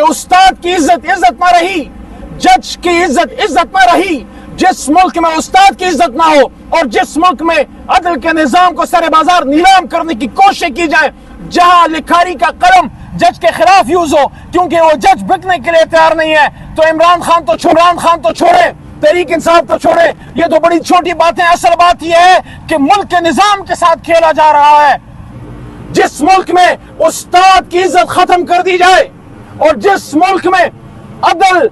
استاد کی عزت عزت نہ رہی، جج کی عزت عزت نہ رہی، جس ملک میں استاد کی عزت نہ ہو اور جس ملک میں عدل کے نظام کو سر بازار نیلام کرنے کی کوشش کی جائے، جہاں لکھاری کا قلم جج کے خلاف یوز ہو کیونکہ وہ جج بکنے کے لیے تیار نہیں ہے، تو عمران خان تو چھوڑے، تحریک انصاف تو چھوڑے، یہ تو بڑی چھوٹی باتیں، اصل بات یہ ہے کہ ملک کے نظام کے ساتھ کھیلا جا رہا ہے۔ جس ملک میں استاد کی عزت ختم کر دی جائے اور جس ملک میں عدل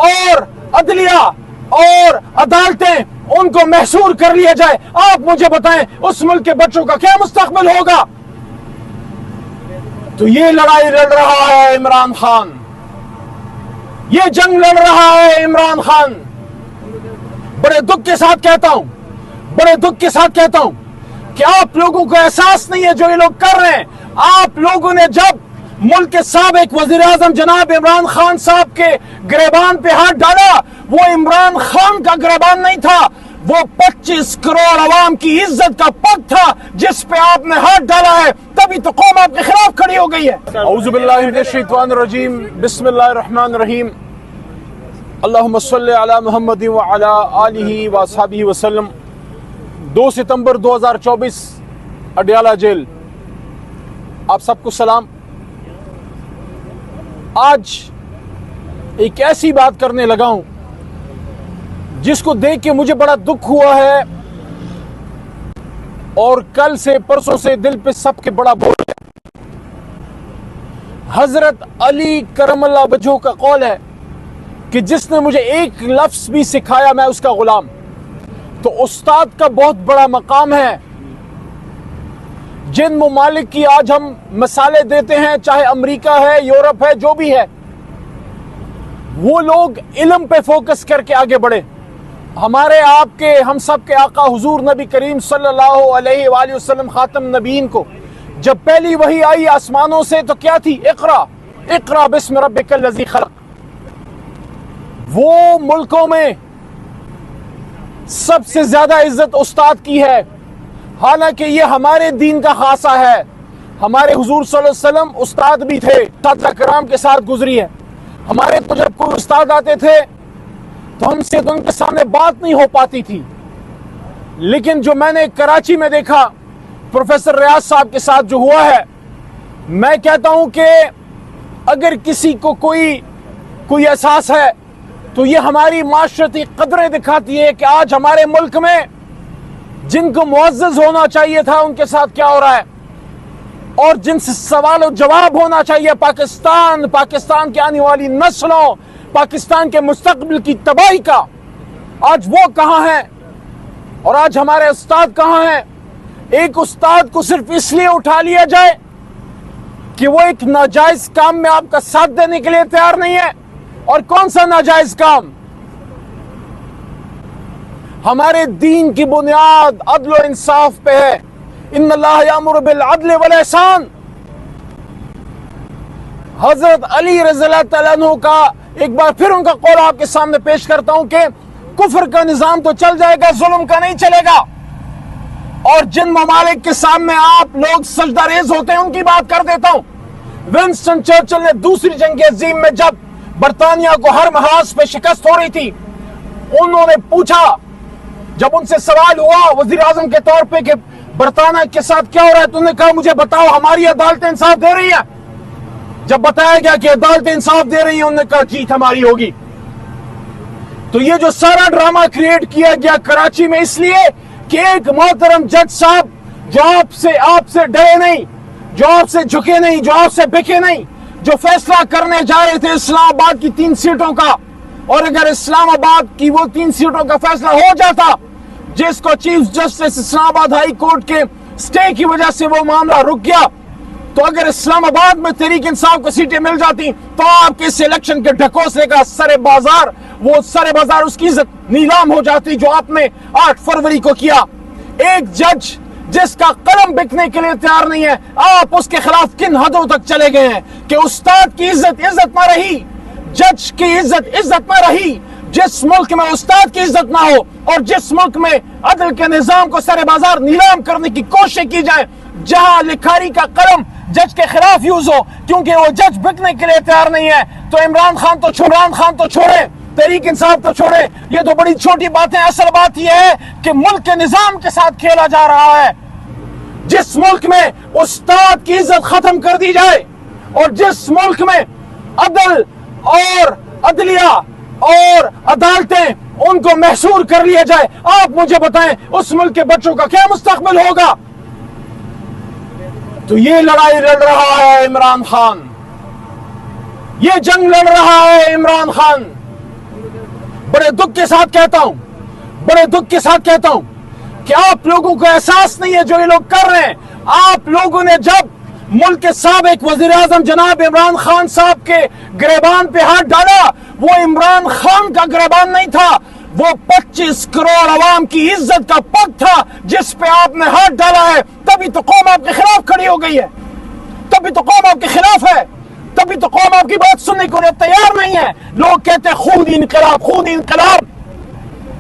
اور عدلیہ اور عدالتیں ان کو محصور کر لیا جائے، آپ مجھے بتائیں اس ملک کے بچوں کا کیا مستقبل ہوگا؟ تو یہ لڑائی لڑ رہا ہے عمران خان، یہ جنگ لڑ رہا ہے عمران خان۔ بڑے دکھ کے ساتھ کہتا ہوں کہ آپ لوگوں کو احساس نہیں ہے جو یہ لوگ کر رہے ہیں۔ آپ لوگوں نے جب ملک کے سابق وزیر اعظم جناب عمران خان صاحب کے گریبان پہ ہاتھ ڈالا، وہ عمران خان کا گریبان نہیں تھا، وہ 25 کروڑ عوام کی عزت کا پگ تھا جس پہ آپ نے ہاتھ ڈالا ہے، تبھی تو قوم آپ کے خلاف کھڑی ہو گئی ہے۔ اعوذ باللہ من الشیطان الرجیم، بسم اللہ الرحمن الرحیم، اللہم صلی علی محمد وعلی آلہ واصحابہ وسلم۔ 2 ستمبر 2024 اڈیالہ جیل، آپ سب کو سلام۔ آج ایک ایسی بات کرنے لگا ہوں جس کو دیکھ کے مجھے بڑا دکھ ہوا ہے، اور کل سے پرسوں سے دل پہ سب کے بڑا بوجھ ہے۔ حضرت علی کرم اللہ وجہہ کا قول ہے کہ جس نے مجھے ایک لفظ بھی سکھایا میں اس کا غلام۔ تو استاد کا بہت بڑا مقام ہے۔ جن ممالک کی آج ہم مثالیں دیتے ہیں، چاہے امریکہ ہے، یورپ ہے، جو بھی ہے، وہ لوگ علم پہ فوکس کر کے آگے بڑھے۔ ہمارے آپ کے، ہم سب کے آقا حضور نبی کریم صلی اللہ علیہ وآلہ وسلم خاتم نبیین کو جب پہلی وحی آئی آسمانوں سے تو کیا تھی؟ اقرا بسم ربک الذی خلق۔ وہ ملکوں میں سب سے زیادہ عزت استاد کی ہے، حالانکہ یہ ہمارے دین کا خاصہ ہے۔ ہمارے حضور صلی اللہ علیہ وسلم استاد بھی تھے، اساتذہ کرام کے ساتھ گزری ہے۔ ہمارے تو جب کوئی استاد آتے تھے تو ہم سے تو ان کے سامنے بات نہیں ہو پاتی تھی، لیکن جو میں نے کراچی میں دیکھا پروفیسر ریاض صاحب کے ساتھ جو ہوا ہے، میں کہتا ہوں کہ اگر کسی کو کوئی احساس ہے تو یہ ہماری معاشرتی قدریں دکھاتی ہے کہ آج ہمارے ملک میں جن کو معزز ہونا چاہیے تھا ان کے ساتھ کیا ہو رہا ہے، اور جن سے سوال و جواب ہونا چاہیے پاکستان کی آنے والی نسلوں، پاکستان کے مستقبل کی تباہی کا، آج وہ کہاں ہیں اور آج ہمارے استاد کہاں ہیں؟ ایک استاد کو صرف اس لیے اٹھا لیا جائے کہ وہ ایک ناجائز کام میں آپ کا ساتھ دینے کے لیے تیار نہیں ہے۔ اور کون سا ناجائز کام؟ ہمارے دین کی بنیاد عدل و انصاف پہ ہے۔ ان اللہ یامر بالعدل والاحسان۔ حضرت علی رضی اللہ تعالیٰ عنہ کا ایک بار پھر ان کا قول آپ کے سامنے پیش کرتا ہوں کہ کفر کا نظام تو چل جائے گا، ظلم کا نہیں چلے گا۔ اور جن ممالک کے سامنے آپ لوگ سجدہ ریز ہوتے ہیں ان کی بات کر دیتا ہوں۔ ونسٹن چرچل نے دوسری جنگ عظیم میں جب برطانیہ کو ہر محاذ پہ شکست ہو رہی تھی، انہوں نے پوچھا، جب ان سے سوال ہوا وزیر اعظم کے طور پہ کہ برطانیہ کے ساتھ کیا ہو رہا ہے، تو انہوں نے کہا مجھے بتاؤ ہماری عدالتیں انصاف دے رہی ہیں؟ جب بتایا گیا کہ عدالتیں انصاف دے رہی ہیں، انہوں نے کہا جیت ہماری ہوگی۔ تو یہ جو سارا ڈرامہ کریٹ کیا گیا کراچی میں اس لیے کہ ایک محترم جج صاحب جو آپ سے ڈرے نہیں، جو آپ سے جھکے نہیں، جو آپ سے بکے نہیں، جو فیصلہ کرنے جا رہے تھے اسلام آباد کی 3 سیٹوں کا، اور اگر اسلام آباد کی وہ 3 سیٹوں کا فیصلہ ہو جاتا جس کو چیف جسٹس اسلام آباد ہائی کورٹ کے سٹے کی وجہ سے وہ معاملہ رک گیا، تو اگر اسلام آباد میں تحریک انصاف کو سیٹیں مل جاتی تو آپ کے اس الیکشن کے ڈھکوسلے کا سر بازار اس کی عزت نیلام ہو جاتی جو آپ نے 8 فروری کو کیا۔ ایک جج جس کا قلم بکنے کے لیے تیار نہیں ہے، آپ اس کے خلاف کن حدوں تک چلے گئے ہیں کہ استاد کی عزت عزت نہ رہی، جج کی عزت عزت نہ رہی، جس ملک میں استاد کی عزت نہ ہو اور جس ملک میں عدل کے نظام کو سر بازار نیلام کرنے کی کوشش کی جائے، جہاں لکھاری کا قلم جج کے خلاف یوز ہو، کیونکہ وہ جج بکنے کے لیے تیار نہیں ہے۔ تو عمران خان تو چھوڑے، تحریک انصاف تو چھوڑے، یہ تو بڑی چھوٹی باتیں۔ اصل بات یہ ہے کہ ملک کے نظام کے ساتھ کھیلا جا رہا ہے۔ جس ملک میں استاد کی عزت ختم کر دی جائے، اور جس ملک میں عدل اور عدلیہ اور عدالتیں ان کو محصور کر لیا جائے، آپ مجھے بتائیں اس ملک کے بچوں کا کیا مستقبل ہوگا؟ تو یہ لڑائی لڑ رہا ہے عمران خان، یہ جنگ لڑ رہا ہے عمران خان۔ بڑے دکھ کے ساتھ کہتا ہوں کہ آپ لوگوں کو احساس نہیں ہے جو یہ لوگ کر رہے ہیں۔ آپ لوگوں نے جب ملک کے سابق وزیر اعظم جناب عمران خان صاحب کے گریبان پہ ہاتھ ڈالا، وہ عمران خان کا گریبان نہیں تھا، وہ 25 کروڑ عوام کی عزت کا پگ تھا جس پہ آپ نے ہاتھ ڈالا ہے۔ تبھی تو قوم آپ کے خلاف کھڑی ہو گئی ہے، تبھی تو قوم آپ کے خلاف ہے، تبھی تو قوم آپ کی بات سننے کو تیار نہیں ہے۔ لوگ کہتے ہیں خونی انقلاب۔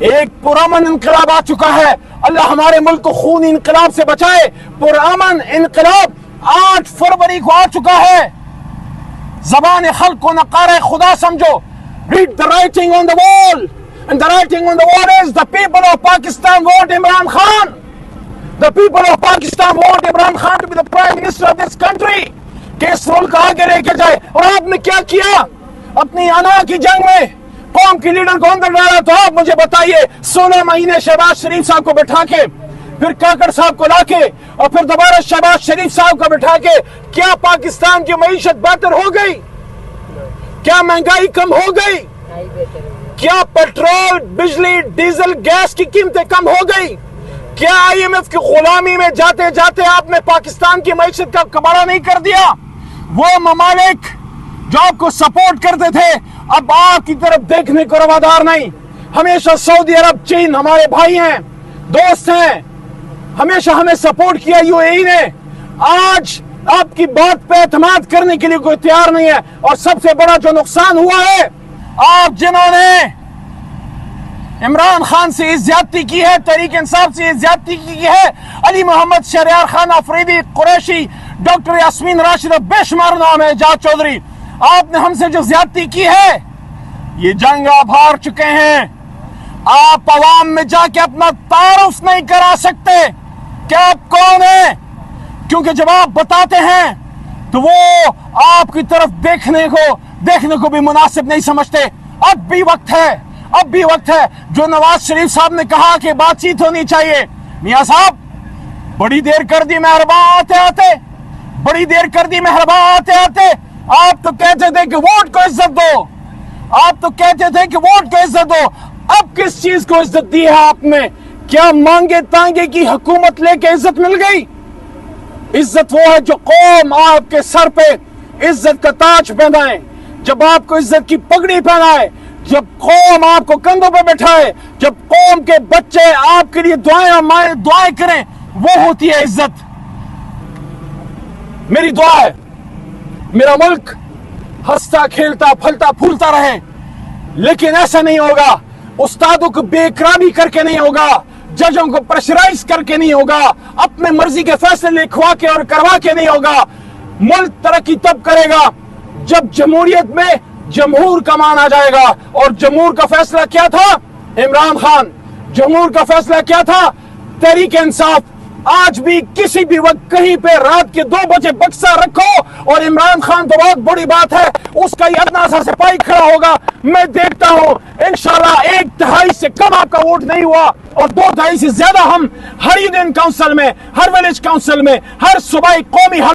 ایک پرامن انقلاب آ چکا ہے، اللہ ہمارے ملک کو خونی انقلاب سے بچائے۔ پرامن انقلاب 8 فروری کو آ چکا ہے۔ زبان خلق کو نقارہ خدا سمجھو۔ Read the writing on the wall. And the writing on the wall is the people of Pakistan want Imran Khan. The people of Pakistan want Imran Khan to be the Prime Minister of this country. کہ اس ملک آگے لے کے جائے۔ اور آپ نے کیا کیا اپنی انا کی جنگ میں؟ قوم کی لیڈر کو اندر ڈالا۔ تو آپ مجھے بتائیے 16 مہینے شہباز شریف صاحب کو بٹھا کے، پھر کاکڑ صاحب کو لا کے، اور پھر دوبارہ شہباز شریف صاحب کو بٹھا کے، کیا پاکستان کی معیشت بہتر ہو گئی؟ کیا مہنگائی کم ہو گئی؟ کیا پیٹرول، بجلی، ڈیزل، گیس کی قیمتیں کم ہو گئی؟ کیا IMF کی غلامی میں جاتے جاتے آپ نے پاکستان کی معیشت کا کباڑہ نہیں کر دیا؟ وہ ممالک جو آپ کو سپورٹ کرتے تھے اب آپ کی طرف دیکھنے کو روادار نہیں۔ ہمیشہ سعودی عرب، چین ہمارے بھائی ہیں، دوست ہیں، ہمیشہ ہمیں سپورٹ کیا UAE نے، آج آپ کی بات پہ اعتماد کرنے کے لیے کوئی تیار نہیں ہے۔ اور سب سے بڑا جو نقصان ہوا ہے، آپ جنہوں نے عمران خان سے زیادتی کی ہے، تحریک انصاف سے زیادتی کی ہے، علی محمد شہریار خان آفریدی، قریشی، ڈاکٹر یاسمین راشدہ، بے شمار نام ہے، اعجاز چودھری، آپ نے ہم سے جو زیادتی کی ہے، یہ جنگ آپ ہار چکے ہیں۔ آپ عوام میں جا کے اپنا تعارف نہیں کرا سکتے کہ آپ کون ہیں، کیونکہ جب آپ بتاتے ہیں تو وہ آپ کی طرف دیکھنے کو بھی مناسب نہیں سمجھتے۔ اب بھی وقت ہے جو نواز شریف صاحب نے کہا کہ بات چیت ہونی چاہیے۔ میاں صاحب بڑی دیر کر دی مہربان آتے آتے، آپ تو کہتے تھے کہ ووٹ کو عزت دو، اب کس چیز کو عزت دی ہے آپ نے؟ کیا مانگے تانگے کی حکومت لے کے عزت مل گئی؟ عزت وہ ہے جو قوم آپ کے سر پہ عزت کا تاج پہنائے، جب آپ کو عزت کی پگڑی پہنائے، جب قوم آپ کو کندھوں پہ بٹھائے، جب قوم کے بچے آپ کے لیے دعائیں کریں، وہ ہوتی ہے عزت۔ میری دعا ہے میرا ملک ہنستا کھیلتا پھلتا پھولتا رہے، لیکن ایسا نہیں ہوگا، استادوں کو بے اکرامی کر کے نہیں ہوگا، ججوں کو پریشرائز کر کے نہیں ہوگا، اپنے مرضی کے فیصلے لکھوا کے اور کروا کے نہیں ہوگا۔ ملک ترقی تب کرے گا جب جمہوریت میں جمہور کا مان آ جائے گا۔ اور جمہور کا فیصلہ کیا تھا؟ عمران خان۔ جمہور کا فیصلہ کیا تھا؟ تحریک انصاف۔ آج بھی کسی بھی وقت کہیں پہ رات کے 2 بجے بکسا رکھو اور عمران خان تو بہت بڑی بات ہے، اس کا یہ ادنا سا سپاہی کھڑا ہوگا، میں دیکھتا ہوں انشاءاللہ 1/2 سے کم آپ کا ووٹ نہیں ہوا، اور 2/2 سے زیادہ ہم ہر یونین کاؤنسل میں، ہر ولیج کاؤنسل میں، ہر صوبائی قومی